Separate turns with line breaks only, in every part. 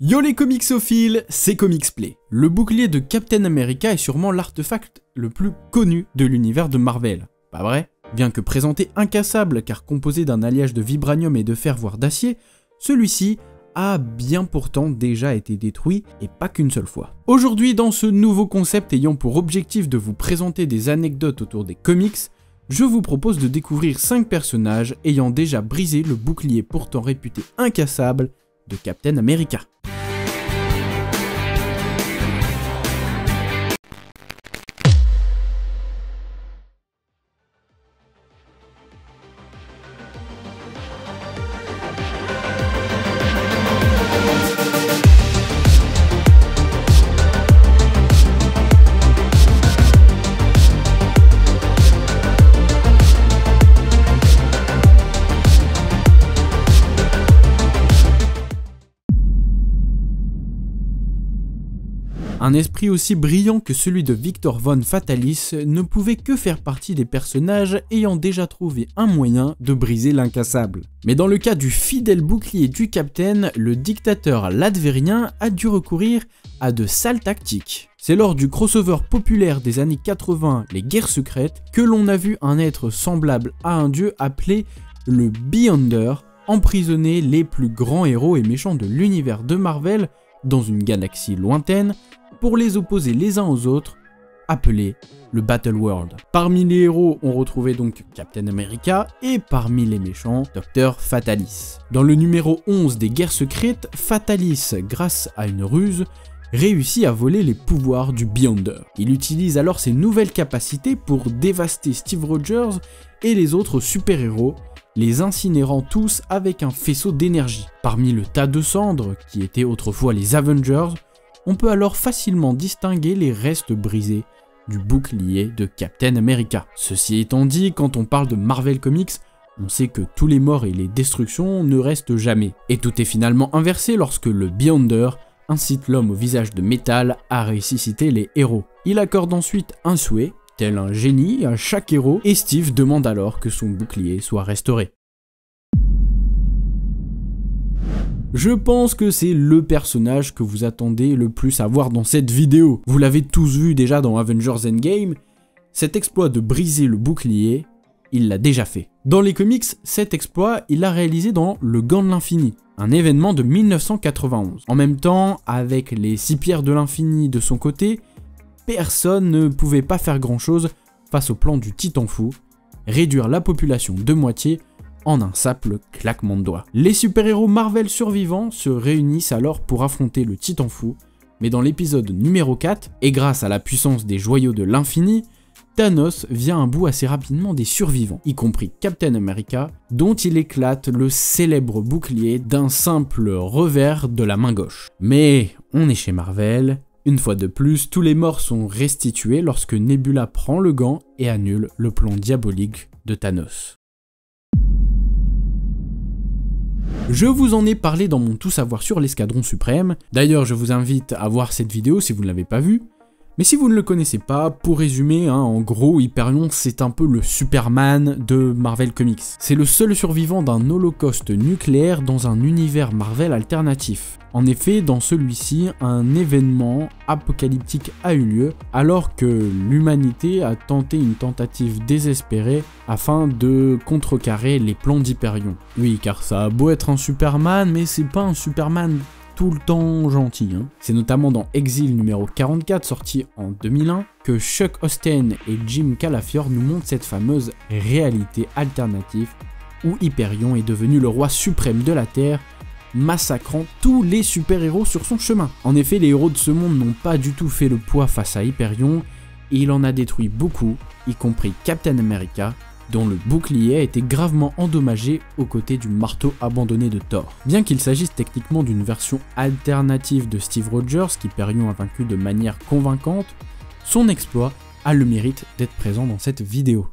Yo les comicsophiles, c'est Comicsplay. Le bouclier de Captain America est sûrement l'artefact le plus connu de l'univers de Marvel. Pas vrai? Bien que présenté incassable car composé d'un alliage de vibranium et de fer voire d'acier, celui-ci a bien pourtant déjà été détruit et pas qu'une seule fois. Aujourd'hui, dans ce nouveau concept ayant pour objectif de vous présenter des anecdotes autour des comics, je vous propose de découvrir 5 personnages ayant déjà brisé le bouclier pourtant réputé incassable de Captain America. Un esprit aussi brillant que celui de Victor Von Fatalis ne pouvait que faire partie des personnages ayant déjà trouvé un moyen de briser l'incassable. Mais dans le cas du fidèle bouclier du Capitaine, le dictateur latverien a dû recourir à de sales tactiques. C'est lors du crossover populaire des années 80, les guerres secrètes, que l'on a vu un être semblable à un dieu appelé le Beyonder emprisonner les plus grands héros et méchants de l'univers de Marvel dans une galaxie lointaine, pour les opposer les uns aux autres, appelé le Battle World. Parmi les héros, on retrouvait donc Captain America et parmi les méchants, Dr Fatalis. Dans le numéro 11 des guerres secrètes, Fatalis, grâce à une ruse, réussit à voler les pouvoirs du Beyonder. Il utilise alors ses nouvelles capacités pour dévaster Steve Rogers et les autres super-héros, les incinérant tous avec un faisceau d'énergie. Parmi le tas de cendres, qui étaient autrefois les Avengers, on peut alors facilement distinguer les restes brisés du bouclier de Captain America. Ceci étant dit, quand on parle de Marvel Comics, on sait que tous les morts et les destructions ne restent jamais. Et tout est finalement inversé lorsque le Beyonder incite l'homme au visage de métal à ressusciter les héros. Il accorde ensuite un souhait, tel un génie, à chaque héros, et Steve demande alors que son bouclier soit restauré. Je pense que c'est le personnage que vous attendez le plus à voir dans cette vidéo. Vous l'avez tous vu déjà dans Avengers Endgame, cet exploit de briser le bouclier, il l'a déjà fait. Dans les comics, cet exploit, il l'a réalisé dans Le Gant de l'Infini, un événement de 1991. En même temps, avec les 6 pierres de l'infini de son côté, personne ne pouvait pas faire grand chose face au plan du Titan Fou, réduire la population de moitié en un simple claquement de doigts. Les super-héros Marvel survivants se réunissent alors pour affronter le Titan Fou, mais dans l'épisode numéro 4, et grâce à la puissance des joyaux de l'infini, Thanos vient à bout assez rapidement des survivants, y compris Captain America, dont il éclate le célèbre bouclier d'un simple revers de la main gauche. Mais on est chez Marvel. Une fois de plus, tous les morts sont restitués lorsque Nebula prend le gant et annule le plan diabolique de Thanos. Je vous en ai parlé dans mon tout savoir sur l'Escadron Suprême, d'ailleurs je vous invite à voir cette vidéo si vous ne l'avez pas vue, mais si vous ne le connaissez pas, pour résumer, en gros Hyperion c'est un peu le Superman de Marvel Comics. C'est le seul survivant d'un holocauste nucléaire dans un univers Marvel alternatif. En effet, dans celui-ci, un événement apocalyptique a eu lieu alors que l'humanité a tenté une tentative désespérée afin de contrecarrer les plans d'Hyperion. Oui, car ça a beau être un Superman, mais c'est pas un Superman tout le temps gentil. C'est notamment dans Exile numéro 44, sorti en 2001, que Chuck Austen et Jim Calafiore nous montrent cette fameuse réalité alternative où Hyperion est devenu le roi suprême de la Terre, massacrant tous les super-héros sur son chemin. En effet, les héros de ce monde n'ont pas du tout fait le poids face à Hyperion, et il en a détruit beaucoup, y compris Captain America, dont le bouclier a été gravement endommagé aux côtés du marteau abandonné de Thor. Bien qu'il s'agisse techniquement d'une version alternative de Steve Rogers qu'Hyperion a vaincu de manière convaincante, son exploit a le mérite d'être présent dans cette vidéo.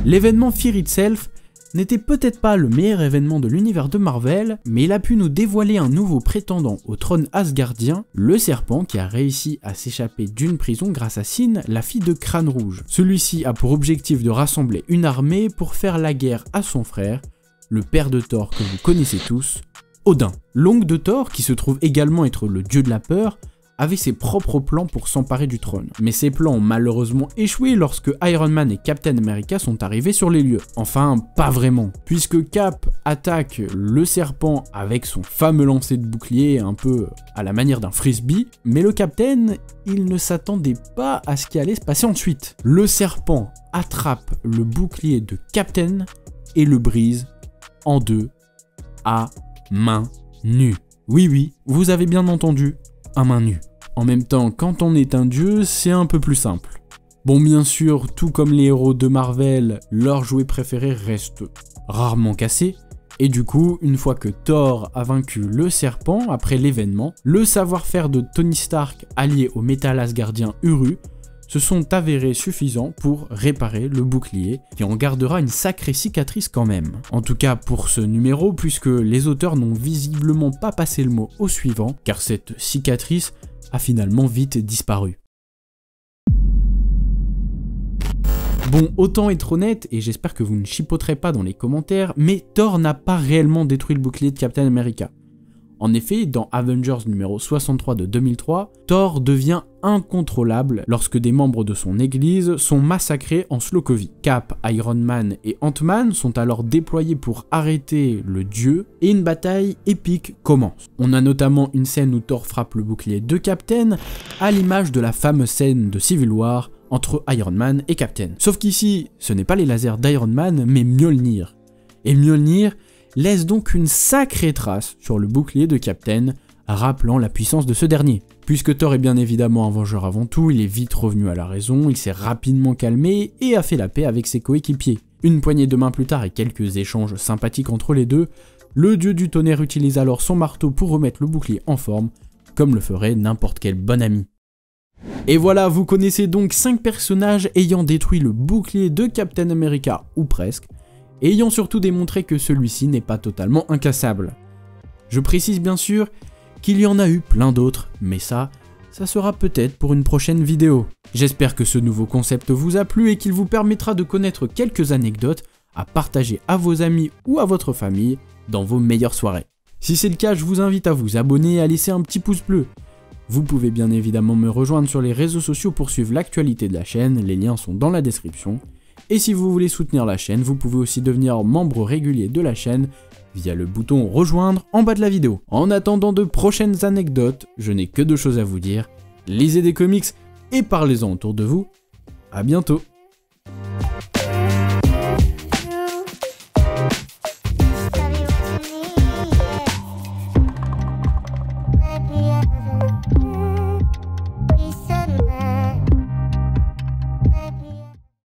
L'événement Fear Itself n'était peut-être pas le meilleur événement de l'univers de Marvel, mais il a pu nous dévoiler un nouveau prétendant au trône asgardien, le serpent qui a réussi à s'échapper d'une prison grâce à Sin, la fille de Crâne Rouge. Celui-ci a pour objectif de rassembler une armée pour faire la guerre à son frère, le père de Thor que vous connaissez tous, Odin. L'oncle de Thor, qui se trouve également être le dieu de la peur, avait ses propres plans pour s'emparer du trône. Mais ces plans ont malheureusement échoué lorsque Iron Man et Captain America sont arrivés sur les lieux. Enfin, pas vraiment, puisque Cap attaque le serpent avec son fameux lancer de bouclier un peu à la manière d'un frisbee, mais le Captain, il ne s'attendait pas à ce qui allait se passer ensuite. Le serpent attrape le bouclier de Captain et le brise en deux à main nue. Oui, vous avez bien entendu, à main nue. En même temps, quand on est un dieu, c'est un peu plus simple. Bon, bien sûr, tout comme les héros de Marvel, leur jouet préféré reste rarement cassé, et du coup, une fois que Thor a vaincu le serpent après l'événement, le savoir-faire de Tony Stark allié au métal asgardien Uru se sont avérés suffisants pour réparer le bouclier, qui en gardera une sacrée cicatrice quand même. En tout cas pour ce numéro, puisque les auteurs n'ont visiblement pas passé le mot au suivant, car cette cicatrice a finalement vite disparu. Bon, autant être honnête, et j'espère que vous ne chipoterez pas dans les commentaires, mais Thor n'a pas réellement détruit le bouclier de Captain America. En effet, dans Avengers numéro 63 de 2003, Thor devient incontrôlable lorsque des membres de son église sont massacrés en Sokovie. Cap, Iron Man et Ant-Man sont alors déployés pour arrêter le dieu et une bataille épique commence. On a notamment une scène où Thor frappe le bouclier de Captain à l'image de la fameuse scène de Civil War entre Iron Man et Captain. Sauf qu'ici, ce n'est pas les lasers d'Iron Man mais Mjolnir. Et Mjolnir laisse donc une sacrée trace sur le bouclier de Captain, rappelant la puissance de ce dernier. Puisque Thor est bien évidemment un vengeur avant tout, il est vite revenu à la raison, il s'est rapidement calmé et a fait la paix avec ses coéquipiers. Une poignée de main plus tard et quelques échanges sympathiques entre les deux, le dieu du tonnerre utilise alors son marteau pour remettre le bouclier en forme, comme le ferait n'importe quel bon ami. Et voilà, vous connaissez donc 5 personnages ayant détruit le bouclier de Captain America, ou presque, et ayant surtout démontré que celui-ci n'est pas totalement incassable. Je précise bien sûr qu'il y en a eu plein d'autres, mais ça sera peut-être pour une prochaine vidéo. J'espère que ce nouveau concept vous a plu et qu'il vous permettra de connaître quelques anecdotes à partager à vos amis ou à votre famille dans vos meilleures soirées. Si c'est le cas, je vous invite à vous abonner et à laisser un petit pouce bleu. Vous pouvez bien évidemment me rejoindre sur les réseaux sociaux pour suivre l'actualité de la chaîne, les liens sont dans la description. Et si vous voulez soutenir la chaîne, vous pouvez aussi devenir membre régulier de la chaîne via le bouton rejoindre en bas de la vidéo. En attendant de prochaines anecdotes, je n'ai que deux choses à vous dire, lisez des comics et parlez-en autour de vous. À bientôt.